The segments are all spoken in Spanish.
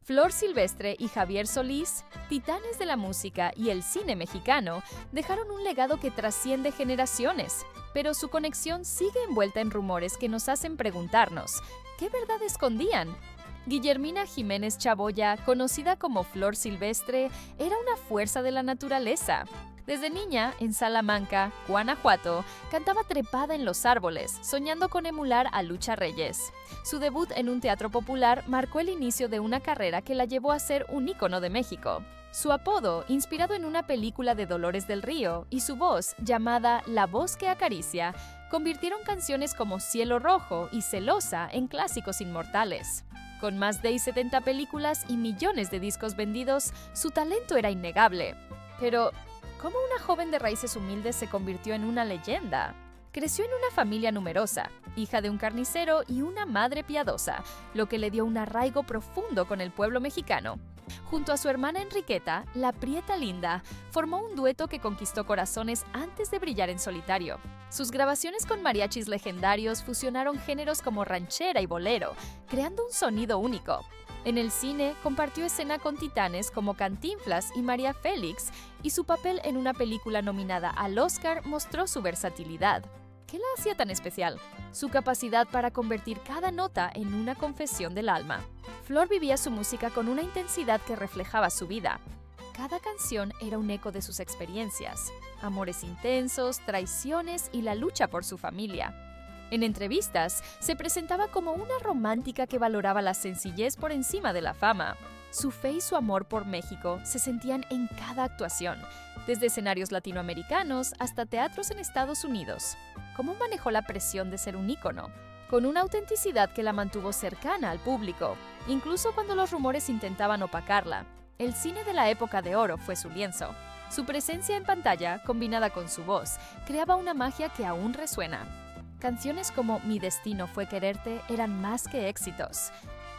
Flor Silvestre y Javier Solís, titanes de la música y el cine mexicano, dejaron un legado que trasciende generaciones, pero su conexión sigue envuelta en rumores que nos hacen preguntarnos, ¿qué verdad escondían? Guillermina Jiménez Chaboya, conocida como Flor Silvestre, era una fuerza de la naturaleza. Desde niña, en Salamanca, Guanajuato, cantaba trepada en los árboles, soñando con emular a Lucha Reyes. Su debut en un teatro popular marcó el inicio de una carrera que la llevó a ser un ícono de México. Su apodo, inspirado en una película de Dolores del Río, y su voz, llamada La voz que acaricia, convirtieron canciones como Cielo Rojo y Celosa en clásicos inmortales. Con más de 70 películas y millones de discos vendidos, su talento era innegable. Pero, ¿cómo una joven de raíces humildes se convirtió en una leyenda? Creció en una familia numerosa, hija de un carnicero y una madre piadosa, lo que le dio un arraigo profundo con el pueblo mexicano. Junto a su hermana Enriqueta, la Prieta Linda, formó un dueto que conquistó corazones antes de brillar en solitario. Sus grabaciones con mariachis legendarios fusionaron géneros como ranchera y bolero, creando un sonido único. En el cine, compartió escena con titanes como Cantinflas y María Félix, y su papel en una película nominada al Oscar mostró su versatilidad. ¿Qué la hacía tan especial? Su capacidad para convertir cada nota en una confesión del alma. Flor vivía su música con una intensidad que reflejaba su vida. Cada canción era un eco de sus experiencias, amores intensos, traiciones y la lucha por su familia. En entrevistas, se presentaba como una romántica que valoraba la sencillez por encima de la fama. Su fe y su amor por México se sentían en cada actuación, desde escenarios latinoamericanos hasta teatros en Estados Unidos. ¿Cómo manejó la presión de ser un ícono? Con una autenticidad que la mantuvo cercana al público, incluso cuando los rumores intentaban opacarla. El cine de la época de oro fue su lienzo. Su presencia en pantalla, combinada con su voz, creaba una magia que aún resuena. Canciones como Mi destino fue quererte eran más que éxitos.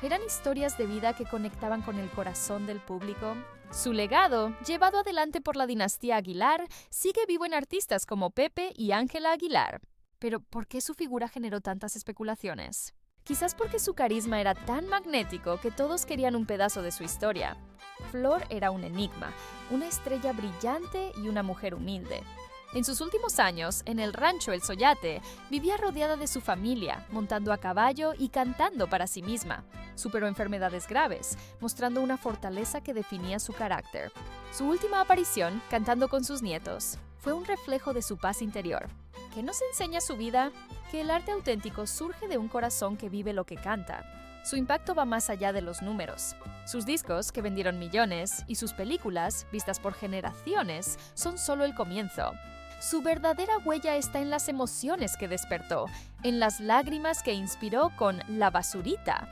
Eran historias de vida que conectaban con el corazón del público. Su legado, llevado adelante por la dinastía Aguilar, sigue vivo en artistas como Pepe y Ángela Aguilar. Pero, ¿por qué su figura generó tantas especulaciones? Quizás porque su carisma era tan magnético que todos querían un pedazo de su historia. Flor era un enigma, una estrella brillante y una mujer humilde. En sus últimos años, en el rancho El Soyate, vivía rodeada de su familia, montando a caballo y cantando para sí misma. Superó enfermedades graves, mostrando una fortaleza que definía su carácter. Su última aparición, cantando con sus nietos, fue un reflejo de su paz interior. ¿Qué nos enseña su vida? Que el arte auténtico surge de un corazón que vive lo que canta. Su impacto va más allá de los números. Sus discos, que vendieron millones, y sus películas, vistas por generaciones, son solo el comienzo. Su verdadera huella está en las emociones que despertó, en las lágrimas que inspiró con La Basurita.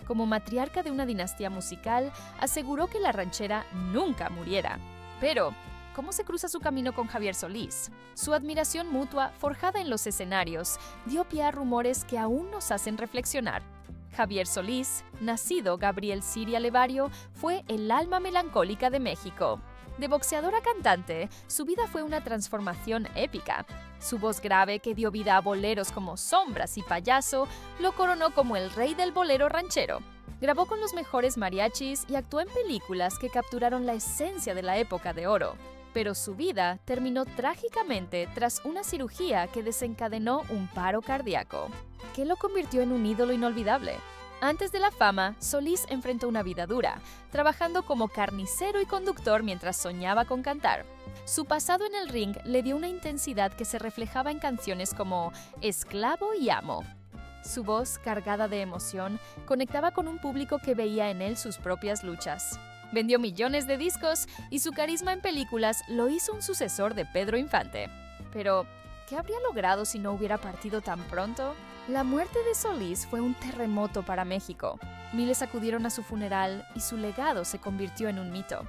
Como matriarca de una dinastía musical, aseguró que la ranchera nunca muriera. Pero, ¿cómo se cruza su camino con Javier Solís? Su admiración mutua, forjada en los escenarios, dio pie a rumores que aún nos hacen reflexionar. Javier Solís, nacido Gabriel Siria Levario, fue el alma melancólica de México. De boxeador a cantante, su vida fue una transformación épica. Su voz grave, que dio vida a boleros como Sombras y Payaso, lo coronó como el rey del bolero ranchero. Grabó con los mejores mariachis y actuó en películas que capturaron la esencia de la época de oro. Pero su vida terminó trágicamente tras una cirugía que desencadenó un paro cardíaco, que lo convirtió en un ídolo inolvidable. Antes de la fama, Solís enfrentó una vida dura, trabajando como carnicero y conductor mientras soñaba con cantar. Su pasado en el ring le dio una intensidad que se reflejaba en canciones como Esclavo y Amo. Su voz, cargada de emoción, conectaba con un público que veía en él sus propias luchas. Vendió millones de discos y su carisma en películas lo hizo un sucesor de Pedro Infante. Pero, ¿qué habría logrado si no hubiera partido tan pronto? La muerte de Solís fue un terremoto para México. Miles acudieron a su funeral y su legado se convirtió en un mito.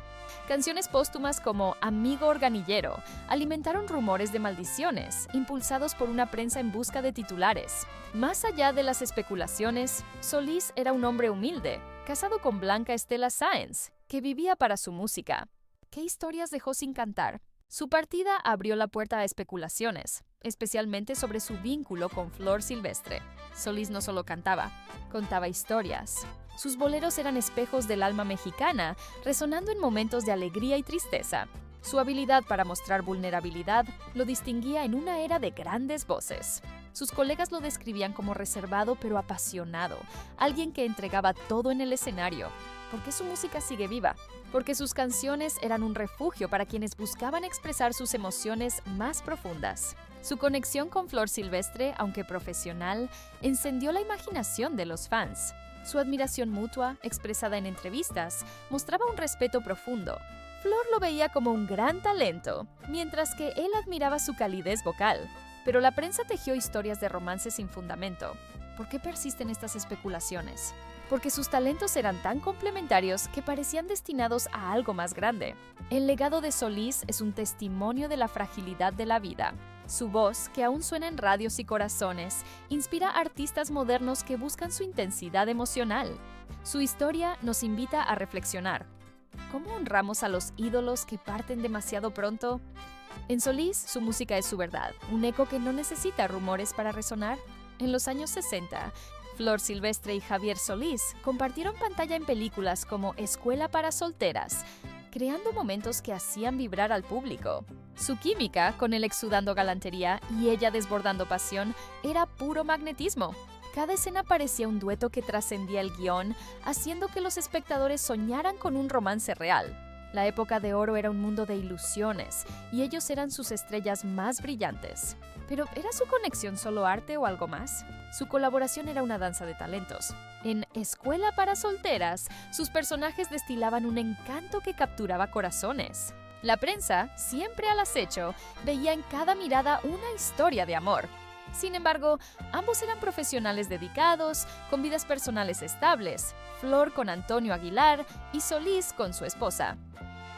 Canciones póstumas como Amigo Organillero alimentaron rumores de maldiciones, impulsados por una prensa en busca de titulares. Más allá de las especulaciones, Solís era un hombre humilde, casado con Blanca Estela Sáenz, que vivía para su música. ¿Qué historias dejó sin cantar? Su partida abrió la puerta a especulaciones, especialmente sobre su vínculo con Flor Silvestre. Solís no solo cantaba, contaba historias. Sus boleros eran espejos del alma mexicana, resonando en momentos de alegría y tristeza. Su habilidad para mostrar vulnerabilidad lo distinguía en una era de grandes voces. Sus colegas lo describían como reservado pero apasionado, alguien que entregaba todo en el escenario. ¿Por qué su música sigue viva? Porque sus canciones eran un refugio para quienes buscaban expresar sus emociones más profundas. Su conexión con Flor Silvestre, aunque profesional, encendió la imaginación de los fans. Su admiración mutua, expresada en entrevistas, mostraba un respeto profundo. Flor lo veía como un gran talento, mientras que él admiraba su calidez vocal. Pero la prensa tejió historias de romance sin fundamento. ¿Por qué persisten estas especulaciones? Porque sus talentos eran tan complementarios que parecían destinados a algo más grande. El legado de Solís es un testimonio de la fragilidad de la vida. Su voz, que aún suena en radios y corazones, inspira a artistas modernos que buscan su intensidad emocional. Su historia nos invita a reflexionar. ¿Cómo honramos a los ídolos que parten demasiado pronto? En Solís, su música es su verdad, un eco que no necesita rumores para resonar. En los años 60, Flor Silvestre y Javier Solís compartieron pantalla en películas como Escuela para Solteras, creando momentos que hacían vibrar al público. Su química, con él exudando galantería y ella desbordando pasión, era puro magnetismo. Cada escena parecía un dueto que trascendía el guión, haciendo que los espectadores soñaran con un romance real. La época de oro era un mundo de ilusiones, y ellos eran sus estrellas más brillantes. Pero ¿era su conexión solo arte o algo más? Su colaboración era una danza de talentos. En Escuela para Solteras, sus personajes destilaban un encanto que capturaba corazones. La prensa, siempre al acecho, veía en cada mirada una historia de amor. Sin embargo, ambos eran profesionales dedicados, con vidas personales estables, Flor con Antonio Aguilar y Solís con su esposa.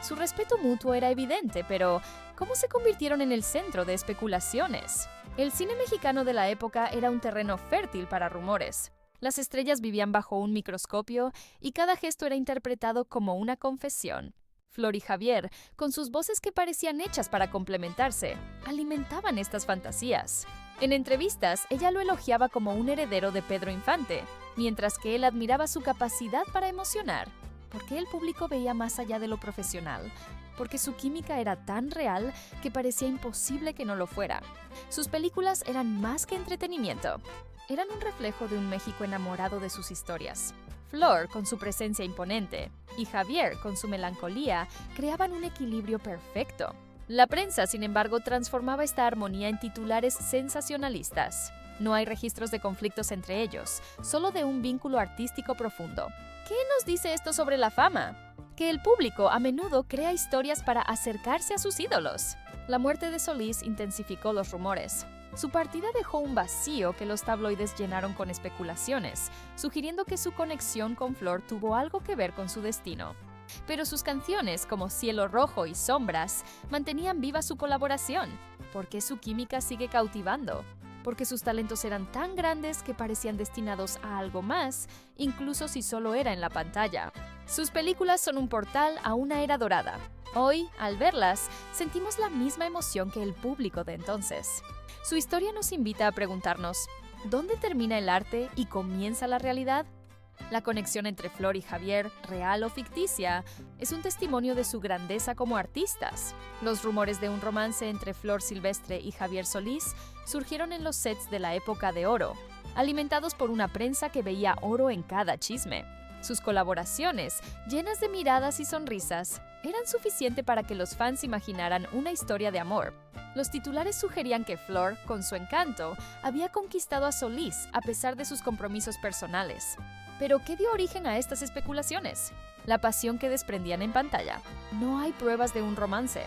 Su respeto mutuo era evidente, pero ¿cómo se convirtieron en el centro de especulaciones? El cine mexicano de la época era un terreno fértil para rumores. Las estrellas vivían bajo un microscopio y cada gesto era interpretado como una confesión. Flor y Javier, con sus voces que parecían hechas para complementarse, alimentaban estas fantasías. En entrevistas, ella lo elogiaba como un heredero de Pedro Infante, mientras que él admiraba su capacidad para emocionar. ¿Por qué el público veía más allá de lo profesional? Porque su química era tan real que parecía imposible que no lo fuera. Sus películas eran más que entretenimiento. Eran un reflejo de un México enamorado de sus historias. Flor, con su presencia imponente, y Javier, con su melancolía, creaban un equilibrio perfecto. La prensa, sin embargo, transformaba esta armonía en titulares sensacionalistas. No hay registros de conflictos entre ellos, solo de un vínculo artístico profundo. ¿Qué nos dice esto sobre la fama? Que el público a menudo crea historias para acercarse a sus ídolos. La muerte de Solís intensificó los rumores. Su partida dejó un vacío que los tabloides llenaron con especulaciones, sugiriendo que su conexión con Flor tuvo algo que ver con su destino. Pero sus canciones, como Cielo Rojo y Sombras, mantenían viva su colaboración. ¿Por qué su química sigue cautivando? Porque sus talentos eran tan grandes que parecían destinados a algo más, incluso si solo era en la pantalla. Sus películas son un portal a una era dorada. Hoy, al verlas, sentimos la misma emoción que el público de entonces. Su historia nos invita a preguntarnos, ¿dónde termina el arte y comienza la realidad? La conexión entre Flor y Javier, real o ficticia, es un testimonio de su grandeza como artistas. Los rumores de un romance entre Flor Silvestre y Javier Solís surgieron en los sets de la época de oro, alimentados por una prensa que veía oro en cada chisme. Sus colaboraciones, llenas de miradas y sonrisas, eran suficiente para que los fans imaginaran una historia de amor. Los titulares sugerían que Flor, con su encanto, había conquistado a Solís a pesar de sus compromisos personales. ¿Pero qué dio origen a estas especulaciones? La pasión que desprendían en pantalla. No hay pruebas de un romance.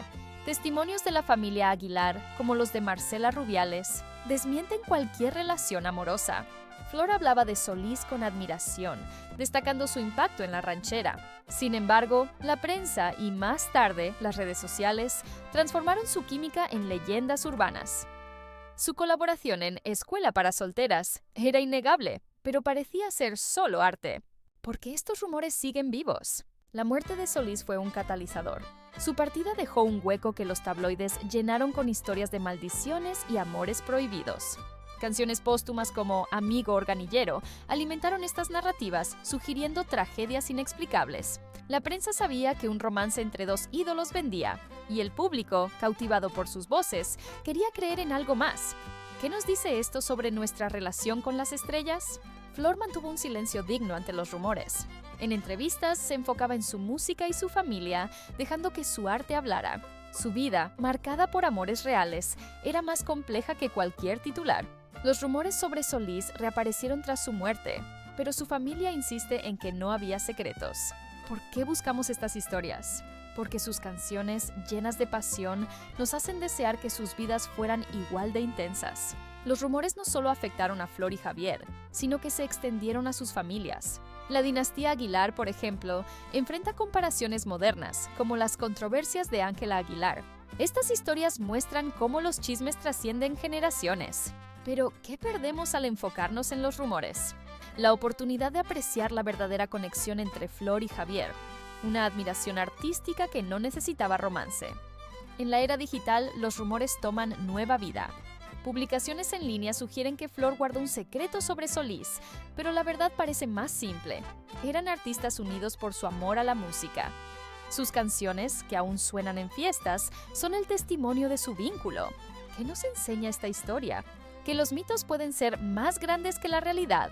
Testimonios de la familia Aguilar, como los de Marcela Rubiales, desmienten cualquier relación amorosa. Flor hablaba de Solís con admiración, destacando su impacto en la ranchera. Sin embargo, la prensa y más tarde las redes sociales transformaron su química en leyendas urbanas. Su colaboración en Escuela para Solteras era innegable, pero parecía ser solo arte. ¿Por qué estos rumores siguen vivos? La muerte de Solís fue un catalizador. Su partida dejó un hueco que los tabloides llenaron con historias de maldiciones y amores prohibidos. Canciones póstumas como Amigo Organillero alimentaron estas narrativas, sugiriendo tragedias inexplicables. La prensa sabía que un romance entre dos ídolos vendía, y el público, cautivado por sus voces, quería creer en algo más. ¿Qué nos dice esto sobre nuestra relación con las estrellas? Flor mantuvo un silencio digno ante los rumores. En entrevistas se enfocaba en su música y su familia, dejando que su arte hablara. Su vida, marcada por amores reales, era más compleja que cualquier titular. Los rumores sobre Solís reaparecieron tras su muerte, pero su familia insiste en que no había secretos. ¿Por qué buscamos estas historias? Porque sus canciones, llenas de pasión, nos hacen desear que sus vidas fueran igual de intensas. Los rumores no solo afectaron a Flor y Javier, sino que se extendieron a sus familias. La dinastía Aguilar, por ejemplo, enfrenta comparaciones modernas, como las controversias de Ángela Aguilar. Estas historias muestran cómo los chismes trascienden generaciones. Pero, ¿qué perdemos al enfocarnos en los rumores? La oportunidad de apreciar la verdadera conexión entre Flor y Javier, una admiración artística que no necesitaba romance. En la era digital, los rumores toman nueva vida. Publicaciones en línea sugieren que Flor guardó un secreto sobre Solís, pero la verdad parece más simple. Eran artistas unidos por su amor a la música. Sus canciones, que aún suenan en fiestas, son el testimonio de su vínculo. ¿Qué nos enseña esta historia? Que los mitos pueden ser más grandes que la realidad,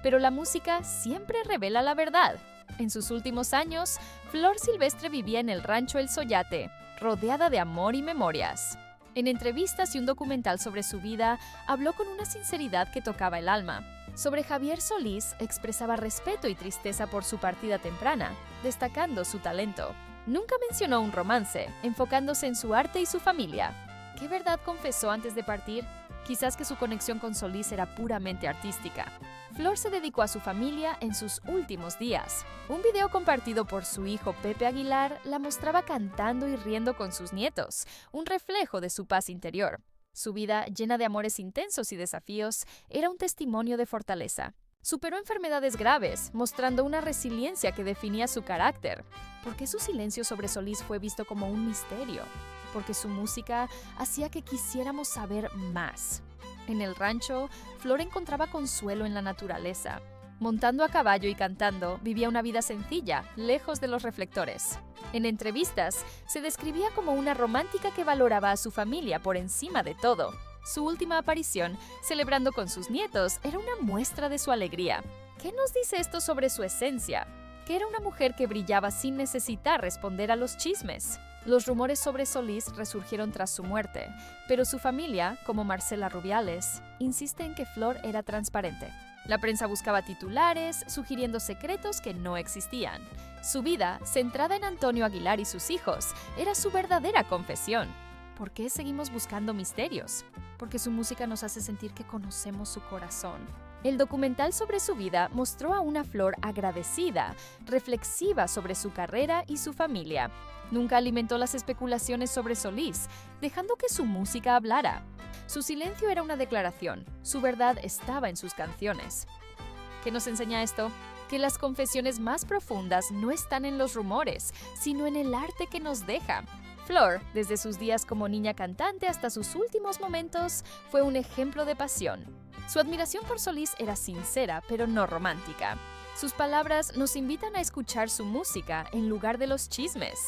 pero la música siempre revela la verdad. En sus últimos años, Flor Silvestre vivía en el rancho El Soyate, rodeada de amor y memorias. En entrevistas y un documental sobre su vida, habló con una sinceridad que tocaba el alma. Sobre Javier Solís, expresaba respeto y tristeza por su partida temprana, destacando su talento. Nunca mencionó un romance, enfocándose en su arte y su familia. ¿Qué verdad confesó antes de partir? Quizás que su conexión con Solís era puramente artística. Flor se dedicó a su familia en sus últimos días. Un video compartido por su hijo Pepe Aguilar la mostraba cantando y riendo con sus nietos, un reflejo de su paz interior. Su vida, llena de amores intensos y desafíos, era un testimonio de fortaleza. Superó enfermedades graves, mostrando una resiliencia que definía su carácter. ¿Por qué su silencio sobre Solís fue visto como un misterio? Porque su música hacía que quisiéramos saber más. En el rancho, Flor encontraba consuelo en la naturaleza. Montando a caballo y cantando, vivía una vida sencilla, lejos de los reflectores. En entrevistas, se describía como una romántica que valoraba a su familia por encima de todo. Su última aparición, celebrando con sus nietos, era una muestra de su alegría. ¿Qué nos dice esto sobre su esencia? Que era una mujer que brillaba sin necesitar responder a los chismes. Los rumores sobre Solís resurgieron tras su muerte, pero su familia, como Marcela Rubiales, insiste en que Flor era transparente. La prensa buscaba titulares, sugiriendo secretos que no existían. Su vida, centrada en Antonio Aguilar y sus hijos, era su verdadera confesión. ¿Por qué seguimos buscando misterios? Porque su música nos hace sentir que conocemos su corazón. El documental sobre su vida mostró a una Flor agradecida, reflexiva sobre su carrera y su familia. Nunca alimentó las especulaciones sobre Solís, dejando que su música hablara. Su silencio era una declaración, su verdad estaba en sus canciones. ¿Qué nos enseña esto? Que las confesiones más profundas no están en los rumores, sino en el arte que nos deja. Flor, desde sus días como niña cantante hasta sus últimos momentos, fue un ejemplo de pasión. Su admiración por Solís era sincera, pero no romántica. Sus palabras nos invitan a escuchar su música en lugar de los chismes.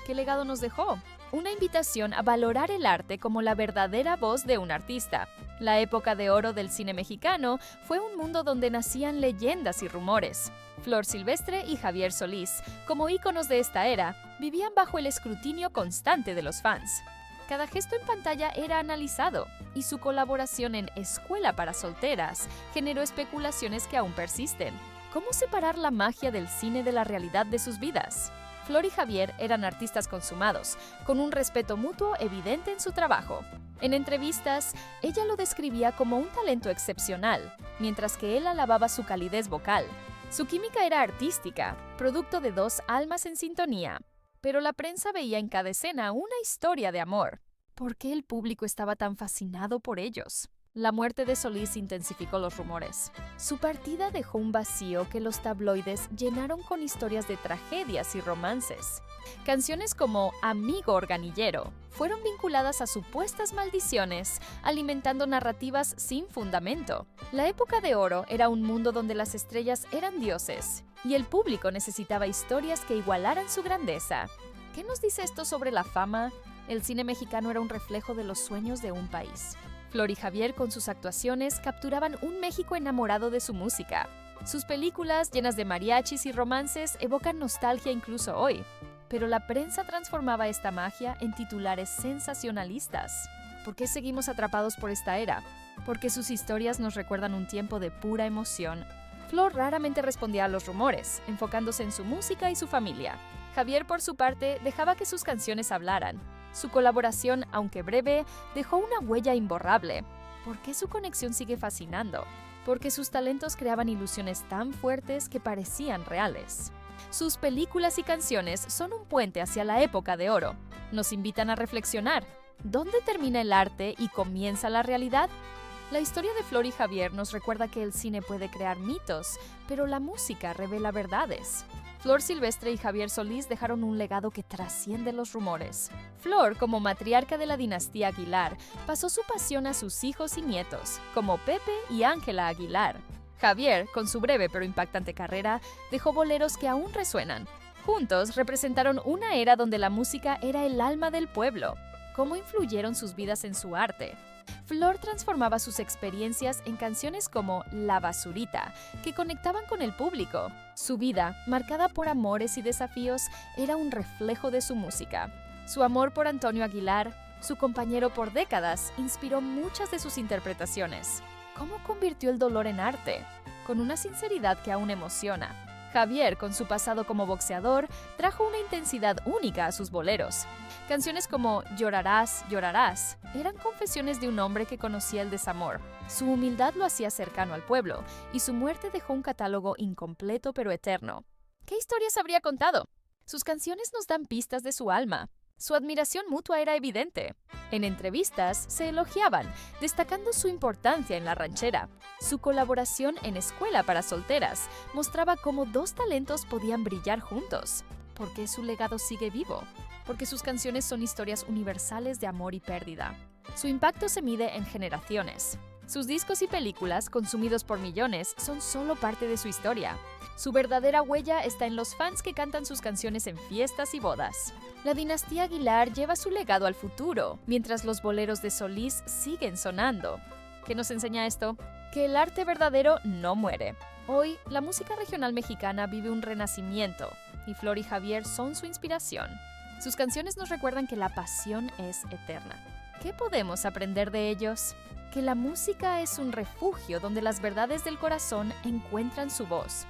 ¿Qué legado nos dejó? Una invitación a valorar el arte como la verdadera voz de un artista. La época de oro del cine mexicano fue un mundo donde nacían leyendas y rumores. Flor Silvestre y Javier Solís, como íconos de esta era, vivían bajo el escrutinio constante de los fans. Cada gesto en pantalla era analizado, y su colaboración en Escuela para Solteras generó especulaciones que aún persisten. ¿Cómo separar la magia del cine de la realidad de sus vidas? Flor y Javier eran artistas consumados, con un respeto mutuo evidente en su trabajo. En entrevistas, ella lo describía como un talento excepcional, mientras que él alababa su calidez vocal. Su química era artística, producto de dos almas en sintonía. Pero la prensa veía en cada escena una historia de amor. ¿Por qué el público estaba tan fascinado por ellos? La muerte de Solís intensificó los rumores. Su partida dejó un vacío que los tabloides llenaron con historias de tragedias y romances. Canciones como Amigo Organillero fueron vinculadas a supuestas maldiciones, alimentando narrativas sin fundamento. La época de oro era un mundo donde las estrellas eran dioses, y el público necesitaba historias que igualaran su grandeza. ¿Qué nos dice esto sobre la fama? El cine mexicano era un reflejo de los sueños de un país. Flor y Javier, con sus actuaciones, capturaban un México enamorado de su música. Sus películas, llenas de mariachis y romances, evocan nostalgia incluso hoy. Pero la prensa transformaba esta magia en titulares sensacionalistas. ¿Por qué seguimos atrapados por esta era? Porque sus historias nos recuerdan un tiempo de pura emoción. Flor raramente respondía a los rumores, enfocándose en su música y su familia. Javier, por su parte, dejaba que sus canciones hablaran. Su colaboración, aunque breve, dejó una huella imborrable. ¿Por qué su conexión sigue fascinando? Porque sus talentos creaban ilusiones tan fuertes que parecían reales. Sus películas y canciones son un puente hacia la época de oro. Nos invitan a reflexionar. ¿Dónde termina el arte y comienza la realidad? La historia de Flor y Javier nos recuerda que el cine puede crear mitos, pero la música revela verdades. Flor Silvestre y Javier Solís dejaron un legado que trasciende los rumores. Flor, como matriarca de la dinastía Aguilar, pasó su pasión a sus hijos y nietos, como Pepe y Ángela Aguilar. Javier, con su breve pero impactante carrera, dejó boleros que aún resuenan. Juntos representaron una era donde la música era el alma del pueblo. ¿Cómo influyeron sus vidas en su arte? Flor transformaba sus experiencias en canciones como La Basurita, que conectaban con el público. Su vida, marcada por amores y desafíos, era un reflejo de su música. Su amor por Antonio Aguilar, su compañero por décadas, inspiró muchas de sus interpretaciones. ¿Cómo convirtió el dolor en arte? Con una sinceridad que aún emociona. Javier, con su pasado como boxeador, trajo una intensidad única a sus boleros. Canciones como Llorarás, llorarás eran confesiones de un hombre que conocía el desamor. Su humildad lo hacía cercano al pueblo, y su muerte dejó un catálogo incompleto pero eterno. ¿Qué historias habría contado? Sus canciones nos dan pistas de su alma. Su admiración mutua era evidente. En entrevistas se elogiaban, destacando su importancia en la ranchera. Su colaboración en Escuela para Solteras mostraba cómo dos talentos podían brillar juntos. ¿Por qué su legado sigue vivo? Porque sus canciones son historias universales de amor y pérdida. Su impacto se mide en generaciones. Sus discos y películas, consumidos por millones, son solo parte de su historia. Su verdadera huella está en los fans que cantan sus canciones en fiestas y bodas. La dinastía Aguilar lleva su legado al futuro, mientras los boleros de Solís siguen sonando. ¿Qué nos enseña esto? Que el arte verdadero no muere. Hoy, la música regional mexicana vive un renacimiento, y Flor y Javier son su inspiración. Sus canciones nos recuerdan que la pasión es eterna. ¿Qué podemos aprender de ellos? Que la música es un refugio donde las verdades del corazón encuentran su voz.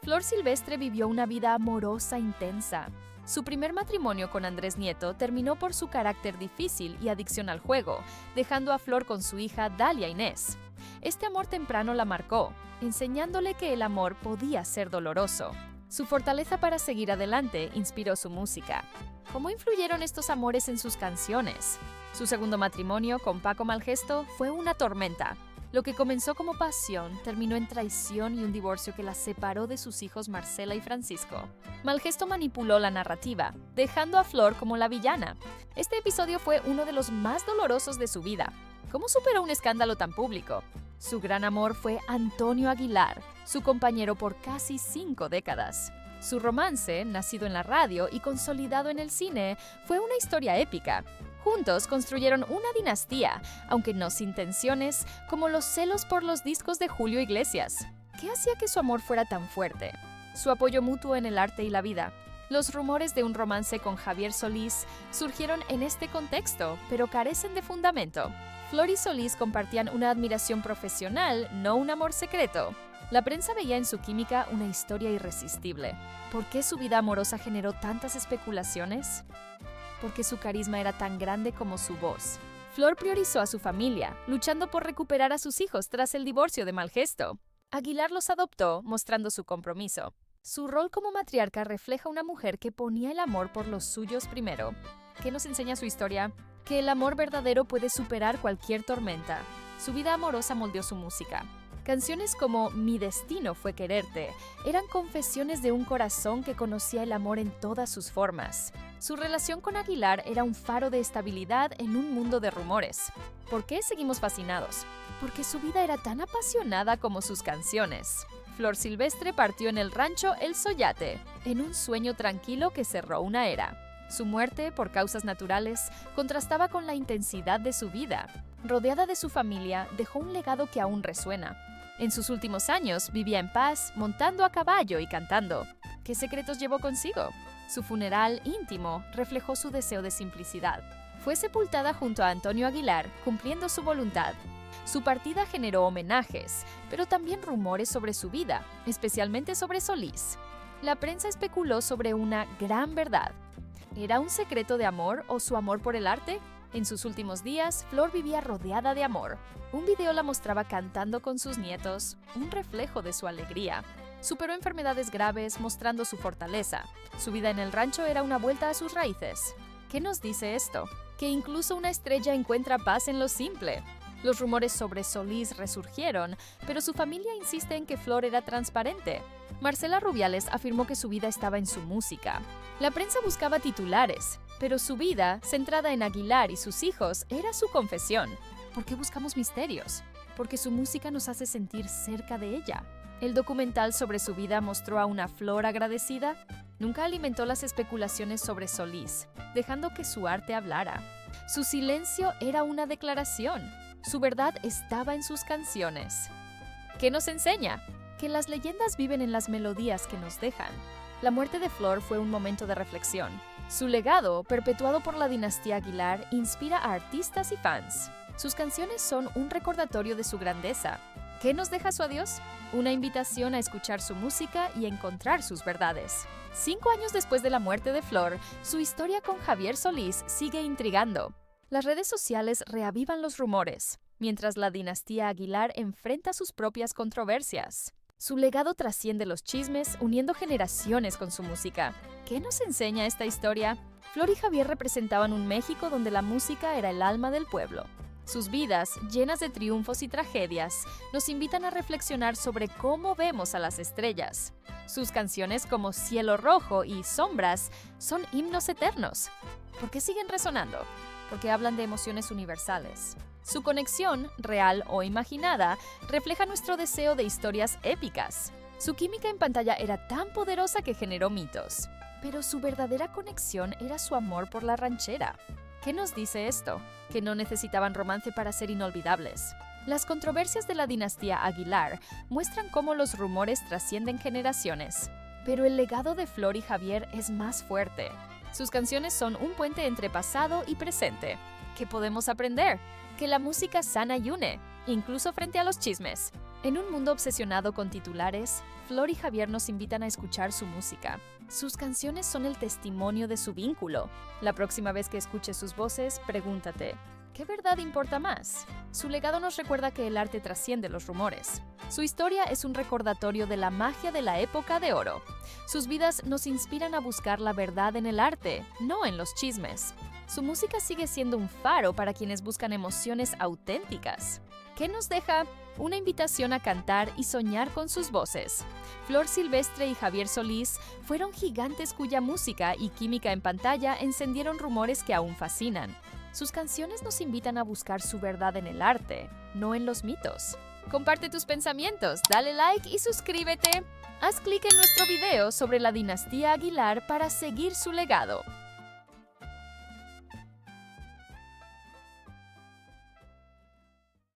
Flor Silvestre vivió una vida amorosa intensa. Su primer matrimonio con Andrés Nieto terminó por su carácter difícil y adicción al juego, dejando a Flor con su hija Dalia Inés. Este amor temprano la marcó, enseñándole que el amor podía ser doloroso. Su fortaleza para seguir adelante inspiró su música. ¿Cómo influyeron estos amores en sus canciones? Su segundo matrimonio con Paco Malgesto fue una tormenta. Lo que comenzó como pasión terminó en traición y un divorcio que la separó de sus hijos Marcela y Francisco. Malgesto manipuló la narrativa, dejando a Flor como la villana. Este episodio fue uno de los más dolorosos de su vida. ¿Cómo superó un escándalo tan público? Su gran amor fue Antonio Aguilar, su compañero por casi 5 décadas. Su romance, nacido en la radio y consolidado en el cine, fue una historia épica. Juntos construyeron una dinastía, aunque no sin tensiones, como los celos por los discos de Julio Iglesias. ¿Qué hacía que su amor fuera tan fuerte? Su apoyo mutuo en el arte y la vida. Los rumores de un romance con Javier Solís surgieron en este contexto, pero carecen de fundamento. Flor y Solís compartían una admiración profesional, no un amor secreto. La prensa veía en su química una historia irresistible. ¿Por qué su vida amorosa generó tantas especulaciones? Porque su carisma era tan grande como su voz. Flor priorizó a su familia, luchando por recuperar a sus hijos tras el divorcio de Malgesto. Aguilar los adoptó, mostrando su compromiso. Su rol como matriarca refleja una mujer que ponía el amor por los suyos primero. ¿Qué nos enseña su historia? Que el amor verdadero puede superar cualquier tormenta. Su vida amorosa moldeó su música. Canciones como Mi destino fue quererte eran confesiones de un corazón que conocía el amor en todas sus formas. Su relación con Aguilar era un faro de estabilidad en un mundo de rumores. ¿Por qué seguimos fascinados? Porque su vida era tan apasionada como sus canciones. Flor Silvestre partió en el rancho El Soyate, en un sueño tranquilo que cerró una era. Su muerte, por causas naturales, contrastaba con la intensidad de su vida. Rodeada de su familia, dejó un legado que aún resuena. En sus últimos años, vivía en paz, montando a caballo y cantando. ¿Qué secretos llevó consigo? Su funeral íntimo reflejó su deseo de simplicidad. Fue sepultada junto a Antonio Aguilar, cumpliendo su voluntad. Su partida generó homenajes, pero también rumores sobre su vida, especialmente sobre Solís. La prensa especuló sobre una gran verdad. ¿Era un secreto de amor o su amor por el arte? En sus últimos días, Flor vivía rodeada de amor. Un video la mostraba cantando con sus nietos, un reflejo de su alegría. Superó enfermedades graves, mostrando su fortaleza. Su vida en el rancho era una vuelta a sus raíces. ¿Qué nos dice esto? Que incluso una estrella encuentra paz en lo simple. Los rumores sobre Solís resurgieron, pero su familia insiste en que Flor era transparente. Marcela Rubiales afirmó que su vida estaba en su música. La prensa buscaba titulares, pero su vida, centrada en Aguilar y sus hijos, era su confesión. ¿Por qué buscamos misterios? Porque su música nos hace sentir cerca de ella. El documental sobre su vida mostró a una Flor agradecida. Nunca alimentó las especulaciones sobre Solís, dejando que su arte hablara. Su silencio era una declaración. Su verdad estaba en sus canciones. ¿Qué nos enseña? Que las leyendas viven en las melodías que nos dejan. La muerte de Flor fue un momento de reflexión. Su legado, perpetuado por la dinastía Aguilar, inspira a artistas y fans. Sus canciones son un recordatorio de su grandeza. ¿Qué nos deja su adiós? Una invitación a escuchar su música y encontrar sus verdades. 5 años después de la muerte de Flor, su historia con Javier Solís sigue intrigando. Las redes sociales reavivan los rumores, mientras la dinastía Aguilar enfrenta sus propias controversias. Su legado trasciende los chismes, uniendo generaciones con su música. ¿Qué nos enseña esta historia? Flor y Javier representaban un México donde la música era el alma del pueblo. Sus vidas, llenas de triunfos y tragedias, nos invitan a reflexionar sobre cómo vemos a las estrellas. Sus canciones como Cielo Rojo y Sombras son himnos eternos. ¿Por qué siguen resonando? Porque hablan de emociones universales. Su conexión, real o imaginada, refleja nuestro deseo de historias épicas. Su química en pantalla era tan poderosa que generó mitos. Pero su verdadera conexión era su amor por la ranchera. ¿Qué nos dice esto? Que no necesitaban romance para ser inolvidables. Las controversias de la dinastía Aguilar muestran cómo los rumores trascienden generaciones. Pero el legado de Flor y Javier es más fuerte. Sus canciones son un puente entre pasado y presente. ¿Qué podemos aprender? Que la música sana y une, incluso frente a los chismes. En un mundo obsesionado con titulares, Flor y Javier nos invitan a escuchar su música. Sus canciones son el testimonio de su vínculo. La próxima vez que escuches sus voces, pregúntate, ¿qué verdad importa más? Su legado nos recuerda que el arte trasciende los rumores. Su historia es un recordatorio de la magia de la época de oro. Sus vidas nos inspiran a buscar la verdad en el arte, no en los chismes. Su música sigue siendo un faro para quienes buscan emociones auténticas. ¿Qué nos deja? Una invitación a cantar y soñar con sus voces. Flor Silvestre y Javier Solís fueron gigantes cuya música y química en pantalla encendieron rumores que aún fascinan. Sus canciones nos invitan a buscar su verdad en el arte, no en los mitos. Comparte tus pensamientos, dale like y suscríbete. Haz clic en nuestro video sobre la dinastía Aguilar para seguir su legado.